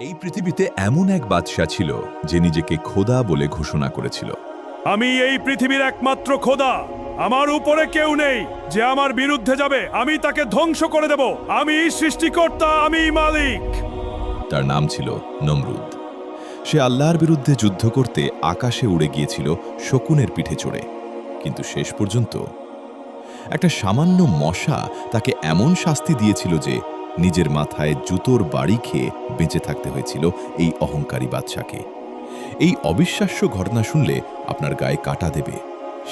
এই পৃথিবীতে এমন এক বাদশা ছিল যে নিজেকে খোদা বলে ঘোষণা করেছিল। আমি এই পৃথিবীর একমাত্র খোদা, আমার উপরে কেউ নেই যে আমার বিরুদ্ধে যাবে। আমি তাকে ধ্বংস করে দেব। আমি সৃষ্টিকর্তা, আমি মালিক। তার নাম ছিল নমরুদ। সে আল্লাহর বিরুদ্ধে যুদ্ধ করতে আকাশে উড়ে গিয়েছিল শকুনের পিঠে চড়ে, কিন্তু শেষ পর্যন্ত একটা সামান্য মশা তাকে এমন শাস্তি দিয়েছিল যে নিজের মাথায় জুতোর বাড়ি খেয়ে বেঁচে থাকতে হয়েছিল এই অহংকারী বাদশাকে। এই অবিশ্বাস্য ঘটনা শুনলে আপনার গায়ে কাঁটা দেবে।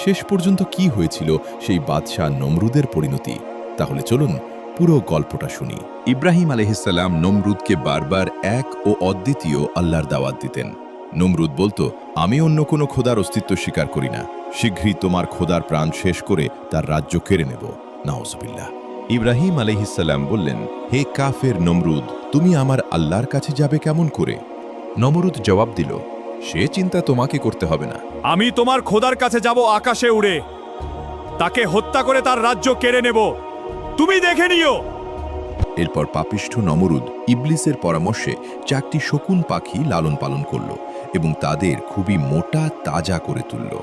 শেষ পর্যন্ত কি হয়েছিল সেই বাদশাহ নমরুদের পরিণতি, তাহলে চলুন পুরো গল্পটা শুনি। ইব্রাহিম আলাইহিসসালাম নমরুদকে বারবার এক ও অদ্বিতীয় আল্লাহর দাওয়াত দিতেন। নমরুদ বলতো, আমি অন্য কোনো খোদার অস্তিত্ব স্বীকার করি না, শীঘ্রই তোমার খোদার প্রাণ শেষ করে তার রাজ্য কেড়ে নেব। নাউজুবিল্লাহ। ইব্রাহিম আলাইহিসসালাম বললেন, হে কাফের নমরুদ, তুমি আমার আল্লাহর কাছে যাবে কেমন করে? নমরুদ জবাব দিল, সে চিন্তা তোমাকে করতে হবে না। আমি তোমার খোদার কাছে যাব আকাশে উড়ে, তাকে হত্যা করে তার রাজ্য কেড়ে নেব, তুমি দেখে নিও। এরপর পাপিষ্ঠ নমরুদ ইবলিসের পরামর্শে 4টি শকুন পাখি লালন পালন করল এবং তাদের খুবই মোটা তাজা করে তুলল।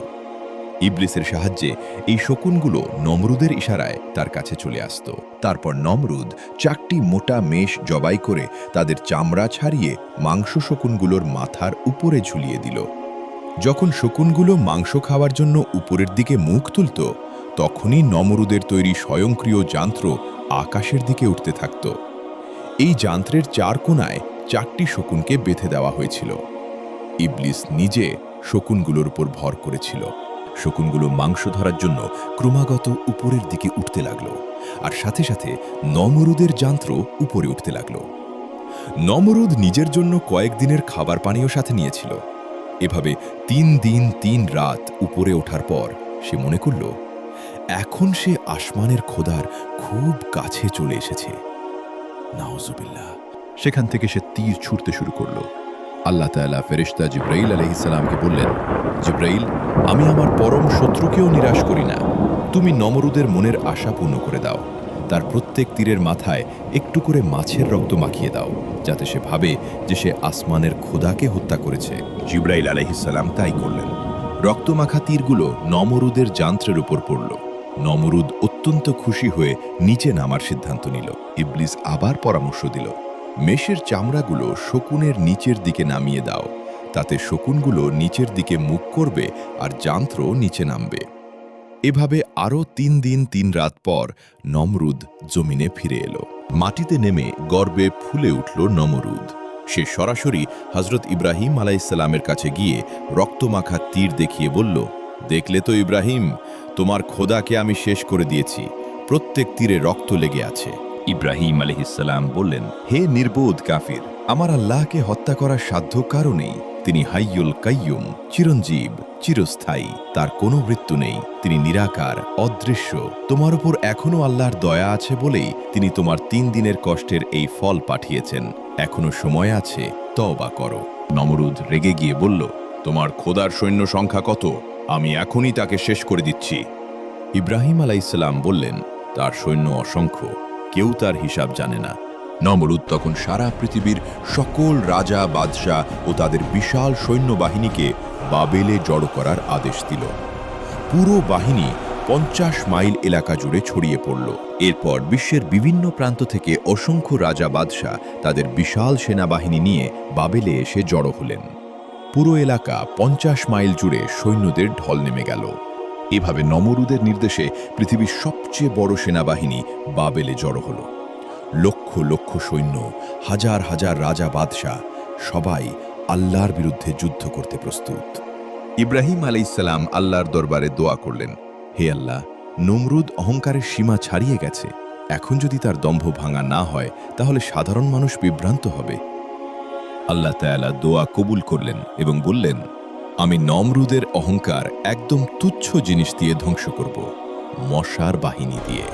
ইবলিসের সাহায্যে এই শকুনগুলো নমরুদের ইশারায় তার কাছে চলে আসত। তারপর নমরুদ 4টি মোটা মেষ জবাই করে তাদের চামড়া ছাড়িয়ে মাংস শকুনগুলোর মাথার উপরে ঝুলিয়ে দিল। যখন শকুনগুলো মাংস খাওয়ার জন্য উপরের দিকে মুখ তুলত, তখনই নমরুদের তৈরি স্বয়ংক্রিয় যন্ত্র আকাশের দিকে উঠতে থাকত। এই যন্ত্রের 4 কোণায় 4টি শকুনকে বেঁধে দেওয়া হয়েছিল। ইবলিস নিজে শকুনগুলোর উপর ভর করেছিল। শকুনগুলো মাংস ধরার জন্য ক্রমাগত উপরের দিকে উঠতে লাগলো, আর সাথে সাথে নমরুদের যন্ত্র উপরে উঠতে লাগলো। নমরুদ নিজের জন্য কয়েকদিনের খাবার পানীয় সাথে নিয়েছিল। এভাবে 3 দিন 3 রাত উপরে ওঠার পর সে মনে করল, এখন সে আসমানের খোদার খুব কাছে চলে এসেছে। নাউজুবিল্লাহ। সেখান থেকে সে তীর ছুঁড়তে শুরু করল। আল্লাহ তাআলা ফেরেশতা জিবরাইল আলাইহিস সালামকে বললেন, জিবরাইল, আমি আমার পরম শত্রুকেও নিরাশ করি না, তুমি নমরুদের মনের আশা পূর্ণ করে দাও। তার প্রত্যেক তীরের মাথায় একটু করে মাছের রক্ত মাখিয়ে দাও, যাতে সে ভাবে যে সে আসমানের খোদাকে হত্যা করেছে। জিবরাইল আলাইহিস সালাম তাই করলেন। রক্তমাখা তীরগুলো নমরুদের যন্ত্রের উপর পড়ল। নমরুদ অত্যন্ত খুশি হয়ে নিচে নামার সিদ্ধান্ত নিল। ইবলিস আবার পরামর্শ দিল, মেষের চামড়াগুলো শকুনের নিচের দিকে নামিয়ে দাও, তাতে শকুনগুলো নিচের দিকে মুখ করবে আর যন্ত্র নিচে নামবে। এভাবে আরও 3 দিন 3 রাত পর নমরুদ জমিনে ফিরে এলো। মাটিতে নেমে গর্বে ফুলে উঠল নমরুদ। সে সরাসরি হযরত ইব্রাহিম আলাইহিসসালামের কাছে গিয়ে রক্তমাখা তীর দেখিয়ে বলল, দেখলে তো ইব্রাহিম, তোমার খোদাকে আমি শেষ করে দিয়েছি, প্রত্যেক তীরে রক্ত লেগে আছে। ইব্রাহিম আলাইহিসসালাম বললেন, হে নির্বোধ কাফির, আমার আল্লাহকে হত্যা করার সাধ্য কারও নেই। তিনি হাইয়ুল কাইয়ুম, চিরঞ্জীব, চিরস্থায়ী, তার কোনো মৃত্যু নেই, তিনি নিরাকার, অদৃশ্য। তোমার উপর এখনো আল্লাহর দয়া আছে বলেই তিনি তোমার 3 দিনের কষ্টের এই ফল পাঠিয়েছেন। এখনো সময় আছে, তওবা করো। নমরুদ রেগে গিয়ে বলল, তোমার খোদার সৈন্য সংখ্যা কত? আমি এখনই তাকে শেষ করে দিচ্ছি। ইব্রাহিম আলাইহিসসালাম বললেন, তার সৈন্য অসংখ্য, কেউ তার হিসাব জানে না। নমরুদ তখন সারা পৃথিবীর সকল রাজা বাদশাহ ও তাদের বিশাল সৈন্যবাহিনীকে বাবেলে জড়ো করার আদেশ দিল। পুরো বাহিনী 50 মাইল এলাকা জুড়ে ছড়িয়ে পড়ল। এরপর বিশ্বের বিভিন্ন প্রান্ত থেকে অসংখ্য রাজা বাদশাহ তাদের বিশাল সেনাবাহিনী নিয়ে বাবেলে এসে জড়ো হলেন। পুরো এলাকা 50 মাইল জুড়ে সৈন্যদের ঢল নেমে গেল। এভাবে নমরুদের নির্দেশে পৃথিবীর সবচেয়ে বড় সেনাবাহিনী বাবেলে জড়ো হল। লক্ষ লক্ষ সৈন্য, হাজার হাজার রাজা বাদশাহ, সবাই আল্লাহর বিরুদ্ধে যুদ্ধ করতে প্রস্তুত। ইব্রাহিম আলাইহিসসালাম আল্লাহর দরবারে দোয়া করলেন, হে আল্লাহ, নমরুদ অহংকারের সীমা ছাড়িয়ে গেছে। এখন যদি তার দম্ভ ভাঙা না হয়, তাহলে সাধারণ মানুষ বিভ্রান্ত হবে। আল্লাহ তাআলা দোয়া কবুল করলেন এবং বললেন, আমি নমরুদের অহংকার একদম তুচ্ছ জিনিস দিয়ে ধ্বংস করব, মশার বাহিনী দিয়ে।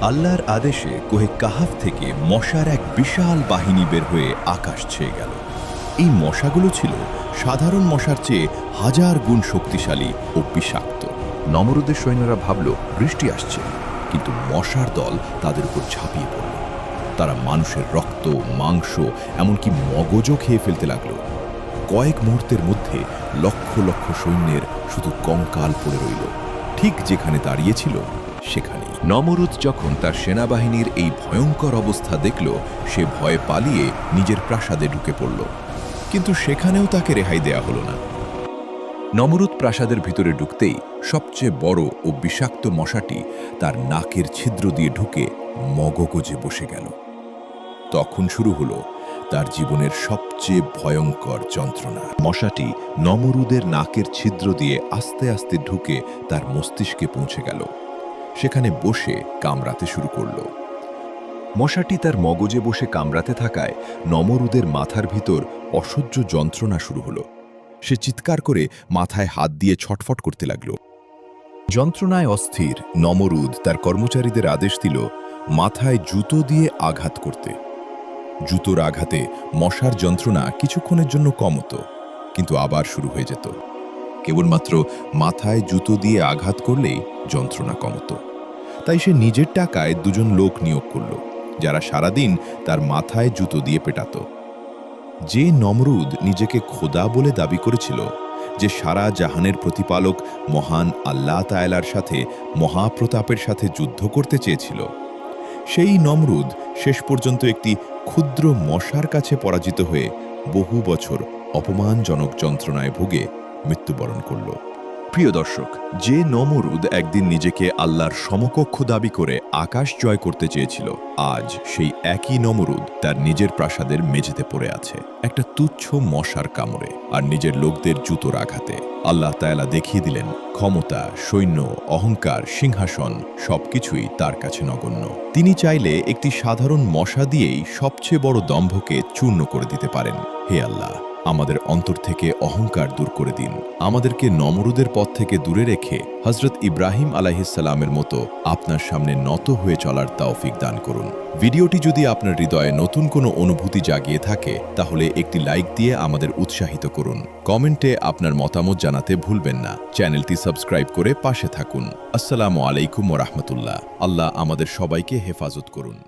আল্লাহর আদেশে কোহে কাহাফ থেকে মশার এক বিশাল বাহিনী বের হয়ে আকাশ ছেয়ে গেল। এই মশাগুলো ছিল সাধারণ মশার চেয়ে 1000 গুণ শক্তিশালী ও বিষাক্ত। নমরুদের সৈন্যরা ভাবল বৃষ্টি আসছে, কিন্তু মশার দল তাদের উপর ঝাঁপিয়ে পড়ল। তারা মানুষের রক্ত, মাংস, এমনকি মগজও খেয়ে ফেলতে লাগলো। কয়েক মুহূর্তের মধ্যে লক্ষ লক্ষ সৈন্যের শুধু কঙ্কাল পড়ে রইল। ঠিক যেখানে দাঁড়িয়েছিল সেখানেই। নমরুদ যখন তার সেনাবাহিনীর এই ভয়ঙ্কর অবস্থা দেখল, সে ভয়ে পালিয়ে নিজের প্রাসাদে ঢুকে পড়ল। কিন্তু সেখানেও তাকে রেহাই দেয়া হলো না। নমরুদ প্রাসাদের ভিতরে ঢুকতেই সবচেয়ে বড় ও বিষাক্ত মশাটি তার নাকের ছিদ্র দিয়ে ঢুকে মগজে বসে গেল। তখন শুরু হলো তার জীবনের সবচেয়ে ভয়ঙ্কর যন্ত্রণা। মশাটি নমরুদের নাকের ছিদ্র দিয়ে আস্তে আস্তে ঢুকে তার মস্তিষ্কে পৌঁছে গেল। সেখানে বসে কামড়াতে শুরু করল। মশাটি তার মগজে বসে কামড়াতে থাকায় নমরুদের মাথার ভিতর অসহ্য যন্ত্রণা শুরু হলো। সে চিৎকার করে মাথায় হাত দিয়ে ছটফট করতে লাগল। যন্ত্রণায় অস্থির নমরুদ তার কর্মচারীদের আদেশ দিল মাথায় জুতো দিয়ে আঘাত করতে। জুতোর আঘাতে মশার যন্ত্রণা কিছুক্ষণের জন্য কমত, কিন্তু আবার শুরু হয়ে যেত। কেবলমাত্র মাথায় জুতো দিয়ে আঘাত করলেই যন্ত্রণা কমত। তাই সে নিজের টাকায় দুজন লোক নিয়োগ করল, যারা সারাদিন তার মাথায় জুতো দিয়ে পেটাত। যে নমরুদ নিজেকে খোদা বলে দাবি করেছিল, যে সারা জাহানের প্রতিপালক মহান আল্লাহ তাআলার সাথে মহাপ্রতাপের সাথে যুদ্ধ করতে চেয়েছিল, সেই নমরুদ শেষ পর্যন্ত একটি ক্ষুদ্র মশার কাছে পরাজিত হয়ে বহু বছর অপমানজনক যন্ত্রণায় ভুগে মৃত্যুবরণ করল। প্রিয় দর্শক, যে নমরুদ একদিন নিজেকে আল্লাহর সমকক্ষ দাবি করে আকাশ জয় করতে চেয়েছিল, আজ সেই একই নমরুদ তার নিজের প্রাসাদের মেঝেতে পড়ে আছে, একটা তুচ্ছ মশার কামড়ে আর নিজের লোকদের জুতোর আঘাতে। আল্লাহ তাআলা দেখিয়ে দিলেন ক্ষমতা, সৈন্য, অহংকার, সিংহাসন সবকিছুই তার কাছে নগণ্য। তিনি চাইলে একটি সাধারণ মশা দিয়েই সবচেয়ে বড় দম্ভকে চূর্ণ করে দিতে পারেন। হে আল্লাহ, আমাদের অন্তর থেকে অহংকার দূর করে দিন। আমাদেরকে নমরুদের পথ থেকে দূরে রেখে হযরত ইব্রাহিম আলাইহিসসালামের মতো আপনার সামনে নত হয়ে চলার তৌফিক দান করুন। ভিডিওটি যদি আপনার হৃদয়ে নতুন কোনো অনুভূতি জাগিয়ে থাকে, তাহলে একটি লাইক দিয়ে আমাদের উৎসাহিত করুন। কমেন্টে আপনার মতামত জানাতে ভুলবেন না। চ্যানেলটি সাবস্ক্রাইব করে পাশে থাকুন। আসসালামু আলাইকুম ওয়া রাহমাতুল্লাহ। আল্লাহ আমাদের সবাইকে হেফাজত করুন।